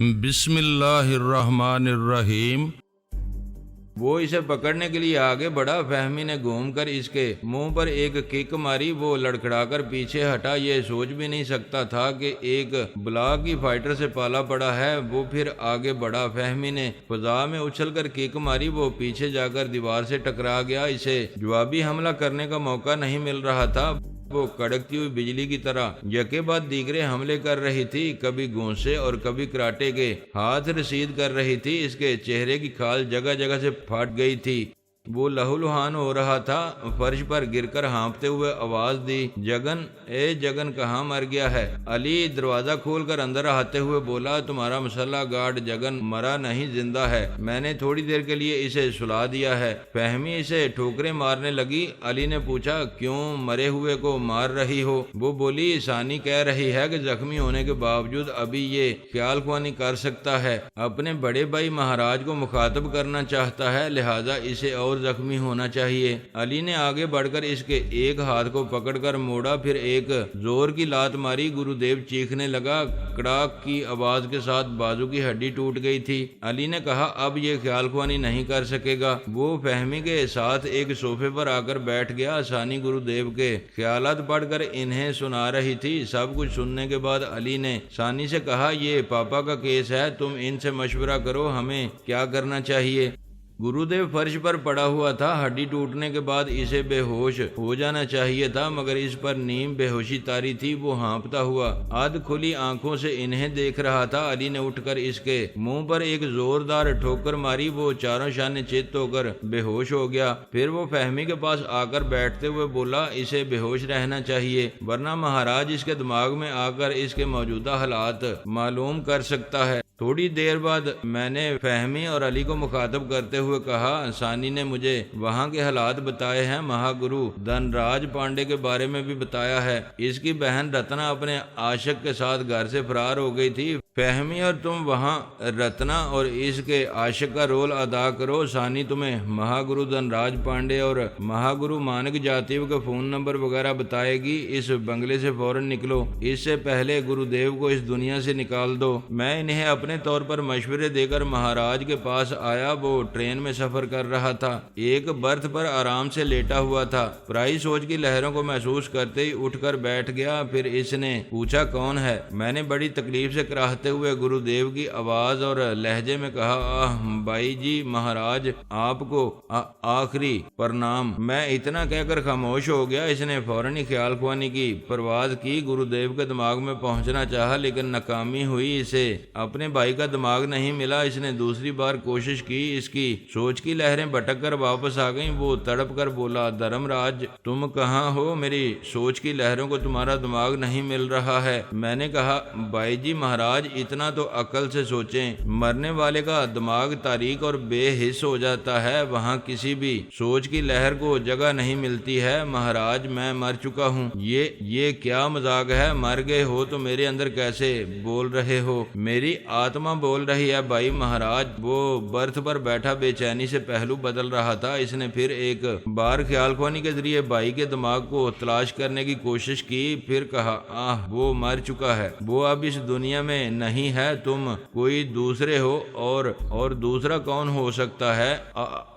बिस्मिल्लाहिर्रहमानिर्रहीम। वो इसे पकड़ने के लिए आगे बढ़ा। फहमी ने घूमकर इसके मुंह पर एक किक मारी। वो लड़खड़ाकर पीछे हटा। ये सोच भी नहीं सकता था कि एक ब्लॉक की फाइटर से पाला पड़ा है। वो फिर आगे बढ़ा। फहमी ने फजा में उछलकर किक मारी। वो पीछे जाकर दीवार से टकरा गया। इसे जवाबी हमला करने का मौका नहीं मिल रहा था। वो कड़कती हुई बिजली की तरह यके बाद दीगरे हमले कर रही थी। कभी घूंसे और कभी कराटे के हाथ रसीद कर रही थी। इसके चेहरे की खाल जगह जगह से फट गई थी। वो लहूलुहान हो रहा था। फर्श पर गिरकर हाँफते हुए आवाज दी, जगन, ए जगन कहाँ मर गया है? अली दरवाजा खोलकर अंदर आते हुए बोला, तुम्हारा मसल्ला गार्ड जगन मरा नहीं, जिंदा है। मैंने थोड़ी देर के लिए इसे सुला दिया है। फहमी इसे ठोकरें मारने लगी। अली ने पूछा, क्यों मरे हुए को मार रही हो? वो बोली, सानी कह रही है कि जख्मी होने के बावजूद अभी ये ख्याल ख्वानी कर सकता है। अपने बड़े भाई महाराज को मुखातब करना चाहता है, लिहाजा इसे और जख्मी होना चाहिए। अली ने आगे बढ़कर इसके एक हाथ को पकड़कर मोड़ा, फिर एक जोर की लात मारी। गुरुदेव चीखने लगा। कड़ाक की आवाज के साथ बाजू की हड्डी टूट गई थी। अली ने कहा, अब ये ख्याल ख्वानी नहीं कर सकेगा। वो फहमी के साथ एक सोफे पर आकर बैठ गया। सानी गुरुदेव के ख्यालात पढ़कर इन्हें सुना रही थी। सब कुछ सुनने के बाद अली ने सानी से कहा, ये पापा का केस है, तुम इनसे मशवरा करो, हमें क्या करना चाहिए? गुरुदेव फर्श पर पड़ा हुआ था। हड्डी टूटने के बाद इसे बेहोश हो जाना चाहिए था, मगर इस पर नीम बेहोशी तारी थी। वो हाँफता हुआ आध खुली आंखों से इन्हें देख रहा था। अली ने उठकर इसके मुंह पर एक जोरदार ठोकर मारी। वो चारों शाने चित्त होकर बेहोश हो गया। फिर वो फहमी के पास आकर बैठते हुए बोला, इसे बेहोश रहना चाहिए, वरना महाराज इसके दिमाग में आकर इसके मौजूदा हालात मालूम कर सकता है। थोड़ी देर बाद मैंने फहमी और अली को मुखातब करते हुए कहा, सानी ने मुझे वहाँ के हालात बताए हैं। महागुरु धनराज पांडे के बारे में भी बताया है। इसकी बहन रत्ना अपने आशिक के साथ घर से फरार हो गई थी। फहमी और तुम वहाँ रत्ना और इसके आशिक का रोल अदा करो। सानी तुम्हें महागुरु धनराज पांडे और महागुरु मानक जातियों के फोन नंबर वगैरह बताएगी। इस बंगले से फौरन निकलो, इससे पहले गुरुदेव को इस दुनिया से निकाल दो। मैं इन्हें अपने तौर पर मशवरे देकर महाराज के पास आया। वो ट्रेन में सफर कर रहा था। एक बर्थ पर आराम से लेटा हुआ था। पराई सोच की लहरों को महसूस करते ही उठकर बैठ गया। फिर इसने पूछा, कौन है? मैंने बड़ी तकलीफ से कराहते हुए गुरुदेव की आवाज और लहजे में कहा, भाई जी महाराज, आपको आखिरी प्रणाम। मैं इतना कहकर खामोश हो गया। इसने फौरन ही ख्याल ख्वानी की परवाज की। गुरुदेव के दिमाग में पहुंचना चाहा, लेकिन नाकामी हुई। इसे अपने भाई का दिमाग नहीं मिला। इसने दूसरी बार कोशिश की। इसकी सोच की लहरें भटक कर वापस आ गईं। वो तड़प कर बोला, धर्मराज तुम कहाँ हो? मेरी सोच की लहरों को तुम्हारा दिमाग नहीं मिल रहा है। मैंने कहा, भाई जी महाराज, इतना तो अकल से सोचें। मरने वाले का दिमाग तारीक और बेहिस हो जाता है। वहाँ किसी भी सोच की लहर को जगह नहीं मिलती है। महाराज मैं मर चुका हूँ। ये क्या मजाक है? मर गए हो तो मेरे अंदर कैसे बोल रहे हो? मेरी आत्मा बोल रही है भाई महाराज। वो बर्थ पर बैठा बेचैनी से पहलू बदल रहा था। इसने फिर एक बार ख्याल ख्वानी के जरिए भाई के दिमाग को तलाश करने की कोशिश की। फिर कहा, वो मर चुका है, वो अब इस दुनिया में नहीं है। तुम कोई दूसरे हो। और दूसरा कौन हो सकता है?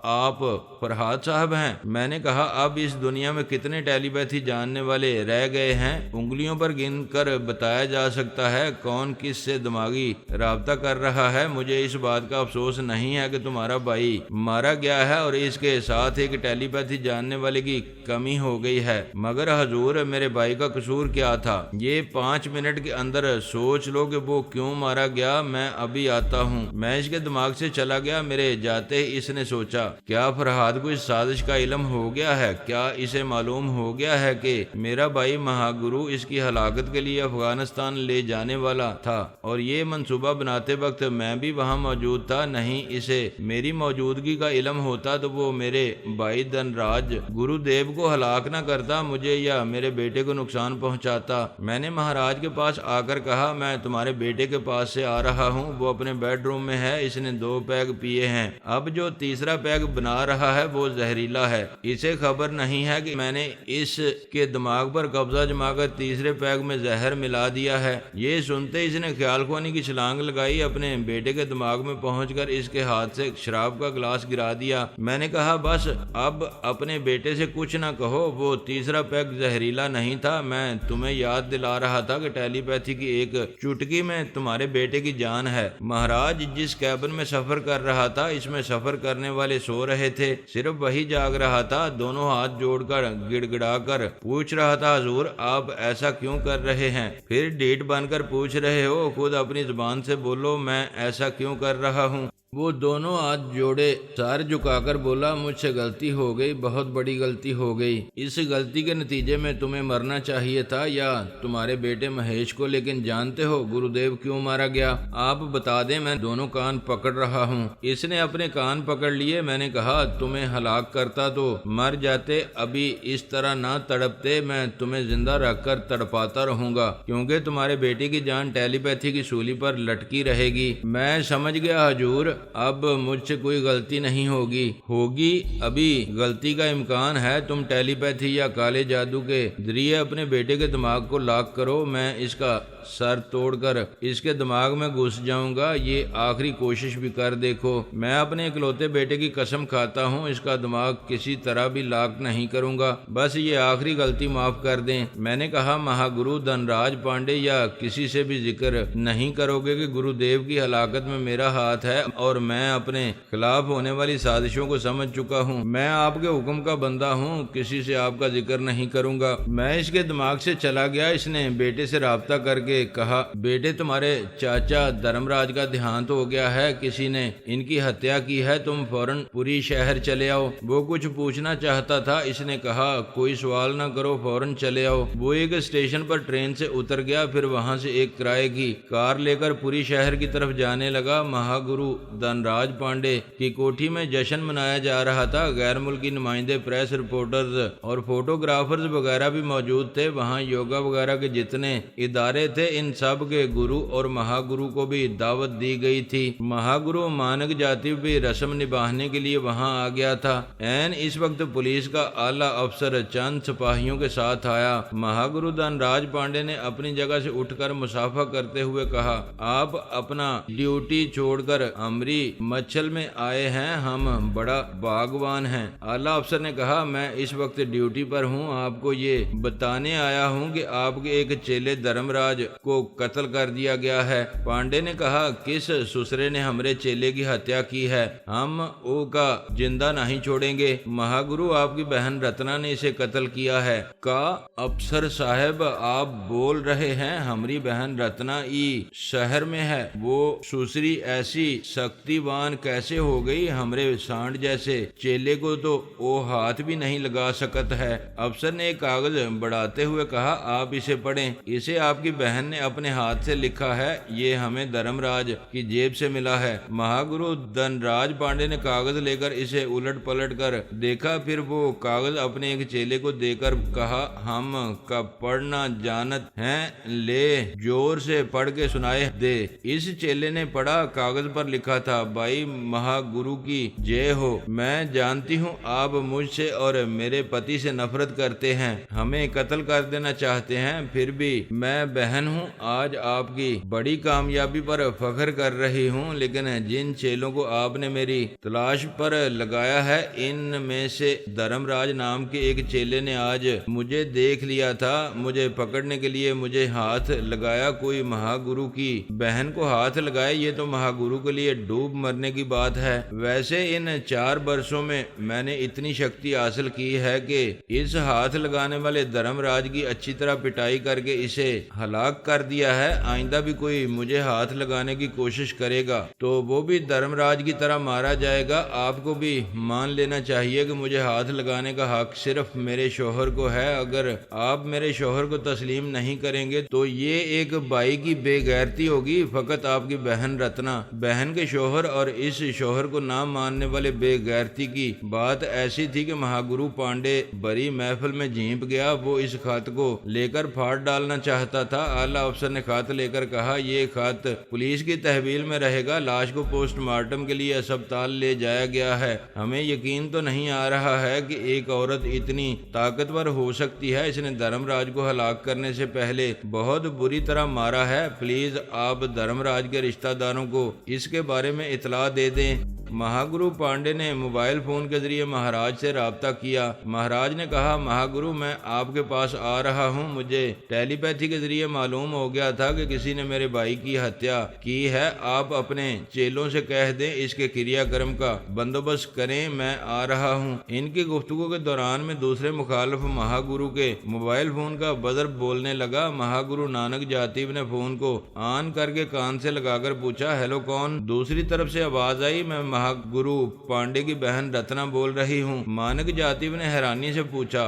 आप फरहाद साहब हैं। मैंने कहा, अब इस दुनिया में कितने टेलीपैथी जानने वाले रह गए हैं? उंगलियों पर गिनकर बताया जा सकता है कौन किस से दिमागी राब्ता कर रहा है। मुझे इस बात का अफसोस नहीं है कि तुम्हारा भाई मारा गया है और इसके साथ एक टेलीपैथी जानने वाले की कमी हो गई है, मगर हजूर मेरे भाई का कसूर क्या था? ये 5 मिनट के अंदर सोच लो कि वो क्यों मारा गया। मैं अभी आता हूँ। मैं इसके दिमाग से चला गया। मेरे जाते ही इसने सोचा, क्या फरहाद को इस साजिश का इल्म हो गया है? क्या इसे मालूम हो गया है कि मेरा भाई महागुरु इसकी हलाकत के लिए अफगानिस्तान ले जाने वाला था और ये मंसूबा बनाते वक्त मैं भी वहाँ मौजूद था? नहीं, इसे मेरी मौजूदगी का इल्म होता तो वो मेरे भाई धनराज गुरुदेव को हलाक न करता, मुझे या मेरे बेटे को नुकसान पहुँचाता। मैंने महाराज के पास आकर कहा, मैं तुम्हारे बेटे बेटे के पास से आ रहा हूँ, वो अपने बेडरूम में है, इसने 2 पैग पिए हैं, अब जो तीसरा पैग बना रहा है वो जहरीला है, इसे खबर नहीं है कि मैंने इसके दिमाग पर कब्जा जमाकर तीसरे पैग में जहर मिला दिया है। ये सुनते इसने ख्याल खोनी की छलांग लगाई, अपने बेटे के दिमाग में पहुंचकर इसके हाथ से शराब का गिलास गिरा दिया। मैंने कहा बस अब अपने बेटे से कुछ ना कहो, वो तीसरा पैग जहरीला नहीं था, मैं तुम्हें याद दिला रहा था कि टेलीपैथी की एक चुटकी में तुम्हारे बेटे की जान है। महाराज, जिस कैबिन में सफर कर रहा था इसमें सफर करने वाले सो रहे थे, सिर्फ वही जाग रहा था। दोनों हाथ जोड़कर गिड़गिड़ाकर पूछ रहा था, हुजूर आप ऐसा क्यों कर रहे हैं? फिर डीठ बनकर पूछ रहे हो, खुद अपनी जुबान से बोलो, मैं ऐसा क्यों कर रहा हूँ? वो दोनों हाथ जोड़े सर झुकाकर बोला, मुझसे गलती हो गई, बहुत बड़ी गलती हो गई। इस गलती के नतीजे में तुम्हें मरना चाहिए था या तुम्हारे बेटे महेश को, लेकिन जानते हो गुरुदेव क्यों मारा गया? आप बता दें, मैं दोनों कान पकड़ रहा हूँ। इसने अपने कान पकड़ लिए। मैंने कहा तुम्हें हलाक करता तो मर जाते, अभी इस तरह ना तड़पते, मैं तुम्हें जिंदा रखकर तड़पाता रहूंगा, क्योंकि तुम्हारे बेटे की जान टेलीपैथी की सूली पर लटकी रहेगी। मैं समझ गया हुजूर, अब मुझसे कोई गलती नहीं होगी अभी गलती का इम्कान है। तुम टेलीपैथी या काले जादू के जरिए अपने बेटे के दिमाग को लॉक करो, मैं इसका सर तोड़कर इसके दिमाग में घुस जाऊंगा। ये आखिरी कोशिश भी कर देखो। मैं अपने इकलौते बेटे की कसम खाता हूँ, इसका दिमाग किसी तरह भी लॉक नहीं करूंगा, बस ये आखिरी गलती माफ कर दें। मैंने कहा महागुरु धनराज पांडे या किसी से भी जिक्र नहीं करोगे कि गुरुदेव की हलाकत में मेरा हाथ है और मैं अपने खिलाफ होने वाली साजिशों को समझ चुका हूँ। मैं आपके हुक्म का बंदा हूँ, किसी से आपका जिक्र नहीं करूंगा। मैं इसके दिमाग से चला गया। इसने बेटे से राब्ता करके कहा, बेटे तुम्हारे चाचा धर्मराज का देहांत हो गया है, किसी ने इनकी हत्या की है, तुम फौरन पुरी शहर चले आओ। वो कुछ पूछना चाहता था। इसने कहा कोई सवाल ना करो, फौरन चले आओ। वो एक स्टेशन पर ट्रेन से उतर गया, फिर वहां से एक किराए की कार लेकर पुरी शहर की तरफ जाने लगा। महागुरु धनराज पांडे की कोठी में जश्न मनाया जा रहा था। गैर मुल्की नुमाइंदे, प्रेस रिपोर्टर्स और फोटोग्राफर्स वगैरह भी मौजूद थे। वहाँ योगा वगैरह के जितने इदारे थे, इन सब के गुरु और महागुरु को भी दावत दी गई थी। महागुरु मानक जाति भी रस्म निभाने के लिए वहां आ गया था। एन इस वक्त पुलिस का आला अफसर चंद सिपाहियों के साथ आया। महागुरु धनराज पांडे ने अपनी जगह से उठकर मुसाफा करते हुए कहा, आप अपना ड्यूटी छोड़कर हमरी मच्छल में आए हैं, हम बड़ा भाग्यवान हैं। आला अफसर ने कहा, मैं इस वक्त ड्यूटी पर हूँ, आपको ये बताने आया हूँ कि आपके एक चेले धर्मराज को कत्ल कर दिया गया है। पांडे ने कहा, किस सुसरे ने हमरे चेले की हत्या की है? हम वो का जिंदा नहीं छोड़ेंगे। महागुरु आपकी बहन रत्ना ने इसे कत्ल किया है। का अफसर साहब आप बोल रहे हैं? हमारी बहन रत्ना ई शहर में है, वो सुसरी ऐसी शक्तिवान कैसे हो गई? हमरे सांड जैसे चेले को तो वो हाथ भी नहीं लगा सकत है। अफसर ने एक कागज बढ़ाते हुए कहा, आप इसे पढ़ें, इसे आपकी बहन ने अपने हाथ से लिखा है, ये हमें धर्मराज की जेब से मिला है। महागुरु धनराज पांडे ने कागज लेकर इसे उलट पलट कर देखा, फिर वो कागज अपने एक चेले को देकर कहा, हम का पढ़ना जानत हैं, ले जोर से पढ़ के सुनाए दे। इस चेले ने पढ़ा। कागज पर लिखा था, भाई महागुरु की जय हो। मैं जानती हूँ आप मुझसे और मेरे पति से नफरत करते हैं, हमें कत्ल कर देना चाहते हैं, फिर भी मैं बहन हूँ, आज आपकी बड़ी कामयाबी पर फख्र कर रही हूँ। लेकिन जिन चेलों को आपने मेरी तलाश पर लगाया है, इनमें से धर्मराज नाम के एक चेले ने आज मुझे देख लिया था। मुझे पकड़ने के लिए मुझे हाथ लगाया। कोई महागुरु की बहन को हाथ लगाए, ये तो महागुरु के लिए डूब मरने की बात है। वैसे इन 4 वर्षों में मैंने इतनी शक्ति हासिल की है कि इस हाथ लगाने वाले धर्मराज की अच्छी तरह पिटाई करके इसे हलाक कर दिया है। आइंदा भी कोई मुझे हाथ लगाने की कोशिश करेगा तो वो भी धर्मराज की तरह मारा जाएगा। आपको भी मान लेना चाहिए कि मुझे हाथ लगाने का हक सिर्फ मेरे शोहर को है। अगर आप मेरे शोहर को तस्लीम नहीं करेंगे तो ये एक भाई की बेगैरती होगी। फकत आपकी बहन रत्ना, बहन के शोहर और इस शोहर को ना मानने वाले बेगैरती की बात ऐसी थी कि महागुरु पांडे बड़ी महफिल में झींप गया। वो इस खत को लेकर फाड़ डालना चाहता था। आला अफसर ने खत लेकर कहा, ये खत पुलिस की तहवील में रहेगा। लाश को पोस्टमार्टम के लिए अस्पताल ले जाया गया है। हमें यकीन तो नहीं आ रहा है कि एक औरत इतनी ताकतवर हो सकती है। इसने धर्मराज को हलाक करने से पहले बहुत बुरी तरह मारा है। प्लीज आप धर्मराज के रिश्तेदारों को इसके बारे में इतला दे दें। महागुरु पांडे ने मोबाइल फोन के जरिए महाराज से राब्ता किया। महाराज ने कहा, महागुरु मैं आपके पास आ रहा हूँ। मुझे टेलीपैथी के जरिए मालूम हो गया था कि किसी ने मेरे भाई की हत्या की है। आप अपने चेलों से कह दें इसके क्रियाक्रम का बंदोबस्त करें, मैं आ रहा हूँ। इनकी गुफ्तगू के दौरान में दूसरे मुखालिफ महागुरु के मोबाइल फोन का बजर बोलने लगा। महागुरु नानक जातिब ने फोन को ऑन करके कान से लगाकर पूछा, हेलो कौन? दूसरी तरफ से आवाज आई, मैं महागुरु पांडे की बहन रत्ना बोल रही हूँ। मानक जातिब ने हैरानी से पूछा,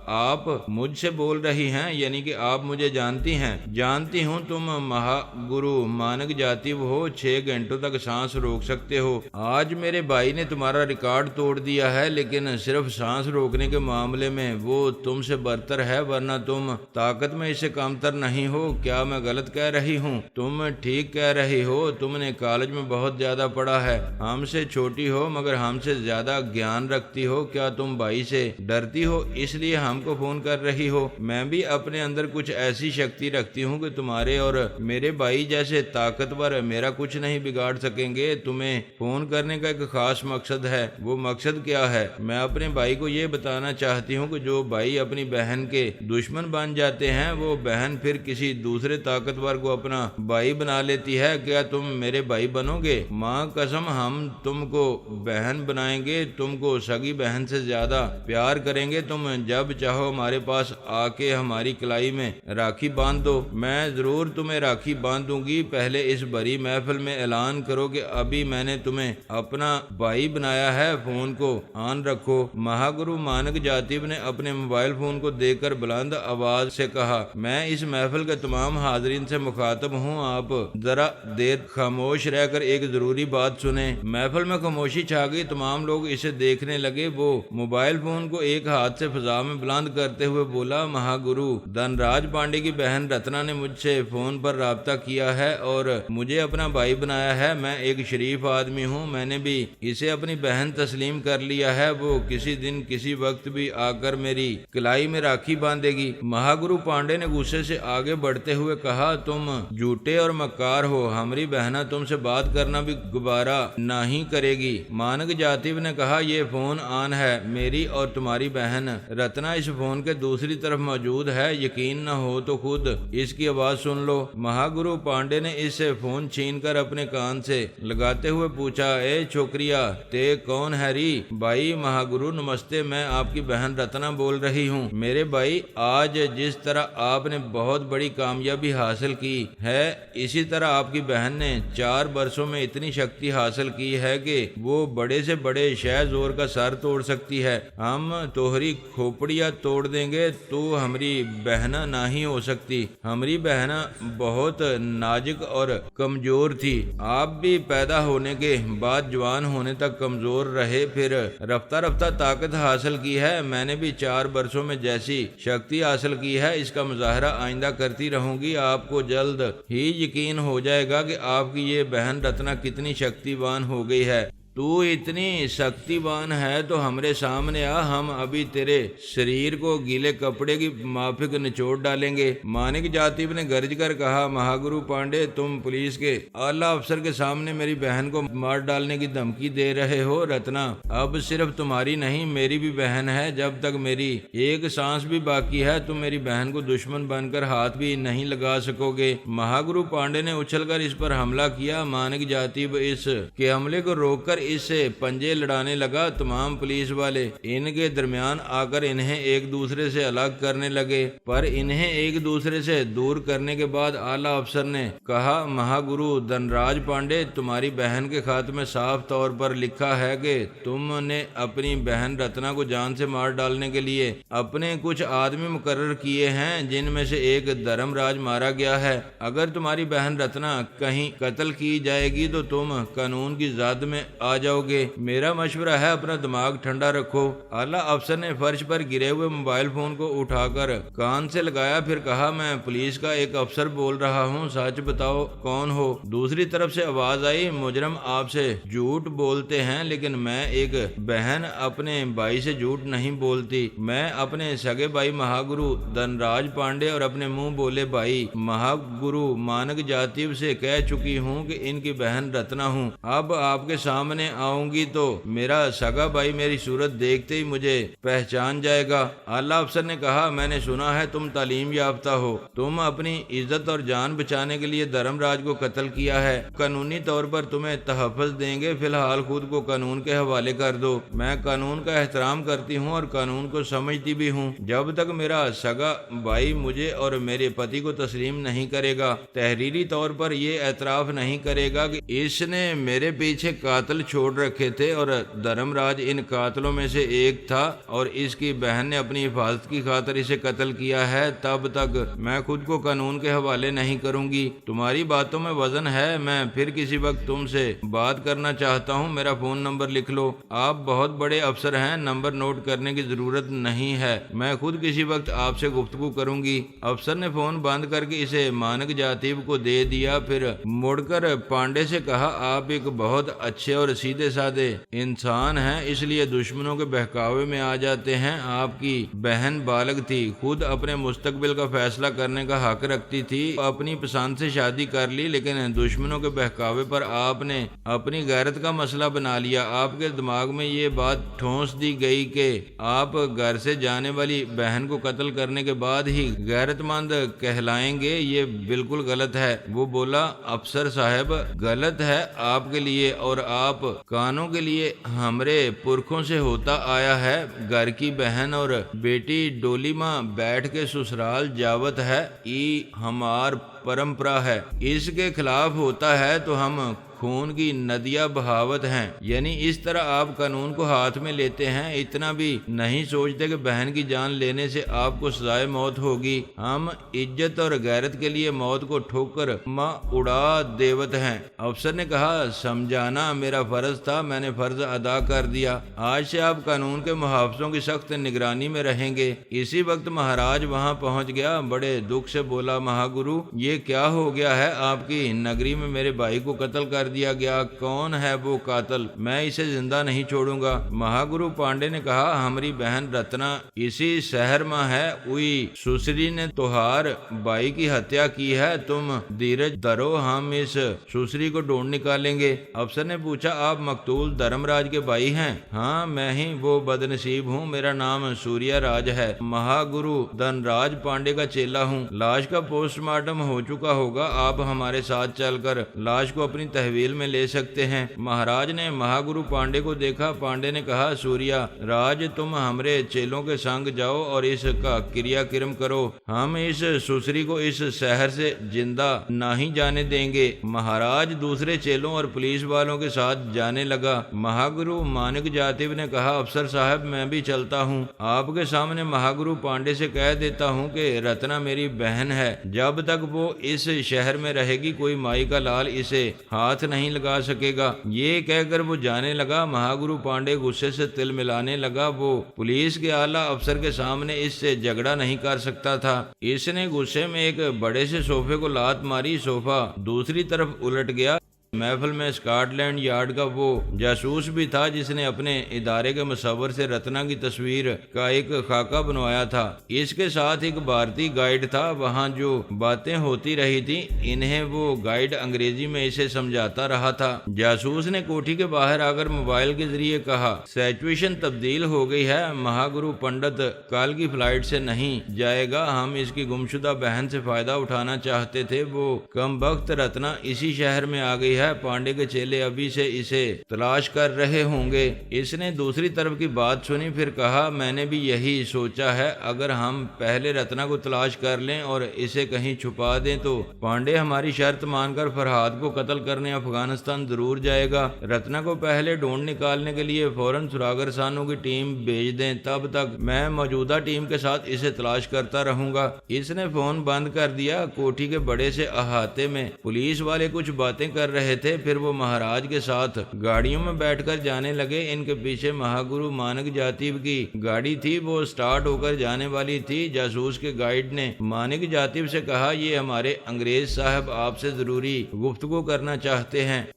आप मुझसे बोल रही हैं? यानी कि आप मुझे जानती हैं? जानती हूँ, तुम महागुरु मानक जातिब हो। 6 घंटों तक सांस रोक सकते हो। आज मेरे भाई ने तुम्हारा रिकॉर्ड तोड़ दिया है, लेकिन सिर्फ सांस रोकने के मामले में वो तुमसे बरतर है, वरना तुम ताकत में इससे कमतर नहीं हो। क्या मैं गलत कह रही हूँ? तुम ठीक कह रही हो। तुमने कॉलेज में बहुत ज्यादा पढ़ा है। हमसे छोटी हो मगर हमसे ज्यादा ज्ञान रखती हो। क्या तुम भाई से डरती हो इसलिए हमको फोन कर रही हो? मैं भी अपने अंदर कुछ ऐसी शक्ति रखती हूँ कि तुम्हारे और मेरे भाई जैसे ताकतवर मेरा कुछ नहीं बिगाड़ सकेंगे। तुम्हें फोन करने का एक खास मकसद है। वो मकसद क्या है? मैं अपने भाई को ये बताना चाहती हूँ कि जो भाई अपनी बहन के दुश्मन बन जाते हैं, वो बहन फिर किसी दूसरे ताकतवर को अपना भाई बना लेती है। क्या तुम मेरे भाई बनोगे? माँ कसम, हम तुमको बहन बनाएंगे। तुमको सगी बहन से ज्यादा प्यार करेंगे। तुम जब चाहो हमारे पास आके हमारी कलाई में राखी बांध दो। मैं जरूर तुम्हें राखी बांध दूंगी। पहले इस बड़ी महफिल में ऐलान करो कि अभी मैंने तुम्हें अपना भाई बनाया है। फोन को ऑन रखो। महागुरु मानक जातिब ने अपने मोबाइल फोन को देखकर बुलंद आवाज से कहा, मैं इस महफिल के तमाम हाजरीन से मुखातब हूँ। आप जरा देर खामोश रहकर एक जरूरी बात सुने। महफिल में खामोशी छा गई। तमाम लोग इसे देखने लगे। वो मोबाइल फोन को एक हाथ से फिजा में बुलंद करते हुए बोला, महागुरु धनराज पांडे की बहन रत्ना ने मुझसे फोन पर राब्ता किया है और मुझे अपना भाई बनाया है। मैं एक शरीफ आदमी हूँ। मैंने भी इसे अपनी बहन तस्लीम कर लिया है। वो किसी दिन किसी वक्त भी आकर मेरी कलाई में राखी बांधेगी। महागुरु पांडे ने गुस्से से आगे बढ़ते हुए कहा, तुम झूठे और मक्कार हो। हमारी बहना तुमसे बात करना भी गुबारा नहीं करेगी। मानक जातिब ने कहा, ये फोन ऑन है। मेरी और तुम्हारी बहन रत्ना इस फोन के दूसरी तरफ मौजूद है। यकीन न हो तो खुद इसकी आवाज सुन लो। महागुरु पांडे ने इससे फोन छीनकर अपने कान से लगाते हुए पूछा, ए छोकरिया, ते कौन है री? भाई महागुरु नमस्ते, मैं आपकी बहन रत्ना बोल रही हूँ। मेरे भाई, आज जिस तरह आपने बहुत बड़ी कामयाबी हासिल की है, इसी तरह आपकी बहन ने 4 वर्षों में इतनी शक्ति हासिल की है कि वो बड़े से बड़े शहजोर का सर तोड़ सकती है। हम तोहरी खोपड़ियाँ तोड़ देंगे। तू हमारी बहना नहीं हो सकती। हमारी बहना बहुत नाजुक और कमजोर थी। आप भी पैदा होने के बाद जवान होने तक कमजोर रहे, फिर रफ्ता रफ्ता ताकत हासिल की है। मैंने भी 4 वर्षों में जैसी शक्ति हासिल की है, इसका मुजाहरा आइंदा करती रहूंगी। आपको जल्द ही यकीन हो जाएगा कि आपकी ये बहन रत्ना कितनी शक्तिवान हो गई है। तू इतनी शक्तिवान है तो हमरे सामने आ। हम अभी तेरे शरीर को गीले कपड़े की माफिक निचोड़ डालेंगे। मानिक जातिब ने गरज कर कहा, महागुरु पांडे, तुम पुलिस के आला अफसर के सामने मेरी बहन को मार डालने की धमकी दे रहे हो। रत्ना अब सिर्फ तुम्हारी नहीं, मेरी भी बहन है। जब तक मेरी एक सांस भी बाकी है, तुम मेरी बहन को दुश्मन बनकर हाथ भी नहीं लगा सकोगे। महागुरु पांडे ने उछलकर इस पर हमला किया। मानिक जातिब इस के हमले को रोककर इससे पंजे लड़ाने लगा। तमाम पुलिस वाले इनके दरमियान आकर इन्हें एक दूसरे से अलग करने लगे, पर इन्हें एक दूसरे से दूर करने के बाद आला अफसर ने कहा, महागुरु धनराज पांडे, तुम्हारी बहन के खाते में साफ तौर पर लिखा है कि तुमने अपनी बहन रत्ना को जान से मार डालने के लिए अपने कुछ आदमी मुकर्रर किए हैं, जिनमें से एक धर्मराज मारा गया है। अगर तुम्हारी बहन रत्ना कहीं कत्ल की जाएगी तो तुम कानून की ज़द में आ आ जाओगे। मेरा मशवरा है अपना दिमाग ठंडा रखो। आला अफसर ने फर्श पर गिरे हुए मोबाइल फोन को उठाकर कान से लगाया, फिर कहा, मैं पुलिस का एक अफसर बोल रहा हूँ, सच बताओ कौन हो। दूसरी तरफ से आवाज आई, मुजरम आपसे झूठ बोलते हैं, लेकिन मैं एक बहन अपने भाई से झूठ नहीं बोलती। मैं अपने सगे भाई महागुरु धनराज पांडे और अपने मुंह बोले भाई महागुरु मानक जातिव से कह चुकी हूँ कि इनकी बहन रत्ना हूँ। अब आपके सामने आऊंगी तो मेरा सगा भाई मेरी सूरत देखते ही मुझे पहचान जाएगा। आला अफसर ने कहा, मैंने सुना है तुम तालीम याफ्ता हो, तुम अपनी इज्जत और जान बचाने के लिए धर्मराज को कत्ल किया है। कानूनी तौर पर तुम्हें तहफ़्फ़ुज़ देंगे, फिलहाल खुद को कानून के हवाले कर दो। मैं कानून का एहतराम करती हूँ और कानून को समझती भी हूँ। जब तक मेरा सगा भाई मुझे और मेरे पति को तस्लीम नहीं करेगा, तहरीरी तौर पर ये एतराफ़ नहीं करेगा कि इसने मेरे पीछे कातिल छोड़ रखे थे और धर्मराज इन कातिलों में से एक था और इसकी बहन ने अपनी हिफाजत की खातिर इसे कत्ल किया है, तब तक मैं खुद को कानून के हवाले नहीं करूंगी। तुम्हारी बातों में वजन है, मैं फिर किसी वक्त तुमसे बात करना चाहता हूं। मेरा फोन नंबर लिख लो। आप बहुत बड़े अफसर हैं, नंबर नोट करने की जरूरत नहीं है, मैं खुद किसी वक्त आपसे गुफ्तगू करूंगी। अफसर ने फोन बंद करके इसे मानक जातिब को दे दिया, फिर मुड़कर पांडे से कहा, आप एक बहुत अच्छे और सीधे साधे इंसान हैं, इसलिए दुश्मनों के बहकावे में आ जाते हैं। आपकी बहन बालग थी, खुद अपने मुस्तकबिल का फैसला करने का हक रखती थी, अपनी पसंद से शादी कर ली, लेकिन दुश्मनों के बहकावे पर आपने अपनी गैरत का मसला बना लिया। आपके दिमाग में ये बात ठोंस दी गई कि आप घर से जाने वाली बहन को कत्ल करने के बाद ही गैरतमंद कहलाएंगे। ये बिल्कुल गलत है। वो बोला, अफसर साहब गलत है आपके लिए और आप कानों के लिए हमारे पुरखों से होता आया है। घर की बहन और बेटी डोली माँ बैठ के ससुराल जावत है, ये हमार परंपरा है। इसके खिलाफ होता है तो हम खून की नदियां बहावत हैं। यानी इस तरह आप कानून को हाथ में लेते हैं, इतना भी नहीं सोचते कि बहन की जान लेने से आपको सजाए मौत होगी। हम इज्जत और गैरत के लिए मौत को ठोकर माँ उड़ा देवत हैं। अफसर ने कहा, समझाना मेरा फर्ज था, मैंने फर्ज अदा कर दिया। आज से आप कानून के मुहाफिजों की सख्त निगरानी में रहेंगे। इसी वक्त महाराज वहाँ पहुँच गया, बड़े दुख से बोला, महागुरु ये क्या हो गया है? आपकी नगरी में मेरे भाई को कत्ल कर दिया गया। कौन है वो कातिल? मैं इसे जिंदा नहीं छोड़ूंगा। महागुरु पांडे ने कहा, हमारी बहन रत्ना इसी शहर में है। उई सुसरी ने तोहार भाई की हत्या की है। तुम धीरज धरो, हम इस सुसरी को ढूंढ निकालेंगे। अफसर ने पूछा, आप मकतूल धर्मराज के भाई हैं? हाँ, मैं ही वो बदनसीब हूँ, मेरा नाम सूर्या राज है, महागुरु धनराज पांडे का चेला हूँ। लाश का पोस्टमार्टम हो चुका होगा, आप हमारे साथ चलकर लाश को अपनी तहवील में ले सकते हैं। महाराज ने महागुरु पांडे को देखा। पांडे ने कहा, सूर्या राज तुम हमरे चेलों के संग जाओ और इसका क्रियाक्रम करो। हम इस सुसरी को इस शहर से जिंदा नहीं जाने देंगे। महाराज दूसरे चेलों और पुलिस वालों के साथ जाने लगा। महागुरु मानक जातिव ने कहा, अफसर साहब मैं भी चलता हूँ। आपके सामने महागुरु पांडे से कह देता हूँ कि रत्ना मेरी बहन है। जब तक वो इस शहर में रहेगी कोई माई का लाल इसे हाथ नहीं लगा सकेगा। ये कहकर वो जाने लगा। महागुरु पांडे गुस्से से तिल मिलाने लगा। वो पुलिस के आला अफसर के सामने इससे झगड़ा नहीं कर सकता था। इसने गुस्से में एक बड़े से सोफे को लात मारी। सोफा दूसरी तरफ उलट गया। महफिल में स्कॉटलैंड यार्ड का वो जासूस भी था जिसने अपने इदारे के मुसव्वर से रत्ना की तस्वीर का एक खाका बनवाया था। इसके साथ एक भारतीय गाइड था। वहाँ जो बातें होती रही थी इन्हें वो गाइड अंग्रेजी में इसे समझाता रहा था। जासूस ने कोठी के बाहर आकर मोबाइल के जरिए कहा, सिचुएशन तब्दील हो गई है, महागुरु पंडित कल की फ्लाइट से नहीं जाएगा। हम इसकी गुमशुदा बहन से फायदा उठाना चाहते थे। वो कमबख्त रत्ना इसी शहर में आ गई है। पांडे के चेले अभी से इसे तलाश कर रहे होंगे। इसने दूसरी तरफ की बात सुनी, फिर कहा, मैंने भी यही सोचा है। अगर हम पहले रत्ना को तलाश कर लें और इसे कहीं छुपा दें तो पांडे हमारी शर्त मानकर फरहाद को कत्ल करने अफगानिस्तान जरूर जाएगा। रत्ना को पहले ढूंढ निकालने के लिए फौरन सुरागर सानों की टीम भेज दें। तब तक मैं मौजूदा टीम के साथ इसे तलाश करता रहूंगा। इसने फोन बंद कर दिया। कोठी के बड़े से अहाते में पुलिस वाले कुछ बातें कर रहे रहे थे। फिर वो महाराज के साथ गाड़ियों में बैठकर जाने लगे। इनके पीछे महागुरु मानक जातिब की गाड़ी थी, वो स्टार्ट होकर जाने वाली थी। जासूस के गाइड ने मानक जातिब से कहा, ये हमारे अंग्रेज साहब आपसे जरूरी गुफ्तगू करना चाहते हैं।